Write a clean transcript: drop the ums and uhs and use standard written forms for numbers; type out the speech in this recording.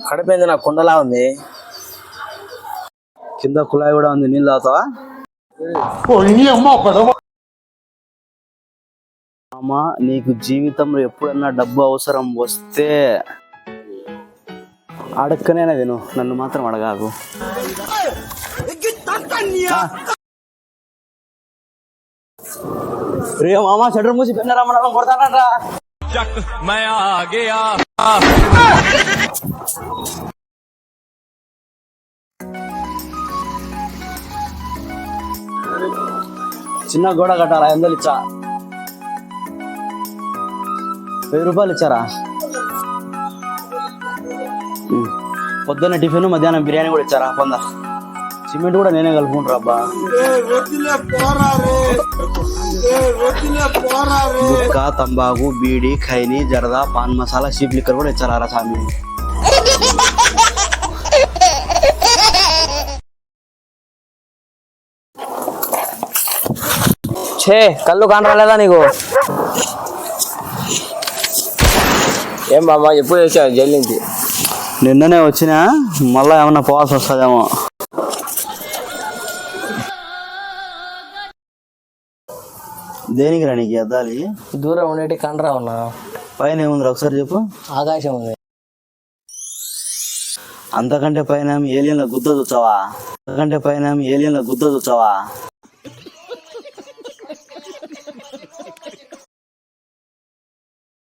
కడిపోయింది, నాకు కుండలా ఉంది. కింద కుళాయి కూడా ఉంది, నీళ్ళు తాగుతావా? అమ్మా, నీకు జీవితంలో ఎప్పుడన్నా డబ్బు అవసరం వస్తే అడక్కనే తిను, నన్ను మాత్రం అడగాకు. రే మామ, షటర్ మూసి పెన్నారా మనం కొడతానరా. చిన్న గోడ కట్టాలా, 100 ఇచ్చా. 1000 రూపాయలు ఇచ్చారా? పొద్దున్న టిఫిన్, మధ్యాహ్నం బిర్యానీ కూడా ఇచ్చారా? పొందా సిమెంట్ కూడా నేనే కలుపుకుంటారా అబ్బా. గుట్కా, తంబాకు, బీడి, ఖైనీ, జరదా, పాన్ మసాలా, షీప్ లిక్కర్ కూడా ఇచ్చారా స్వామి? కళ్ళు కానరాలేదా నీకు? ఏం బాబా, ఎప్పుడు వచ్చావు జైలు నుంచి? నిన్ననే వచ్చినా, మళ్ళా ఏమన్నా పోవాల్సి వస్తుందేమో. దేనికి రా నీకు అద్దాలి? దూరం ఉండేటి కండరా ఉన్నా. పైన ఏముంది ఒకసారి చెప్పు. ఆకాశం ఉంది. అంతకంటే పైన ఏలియన్ల గుద్ద చూచావా?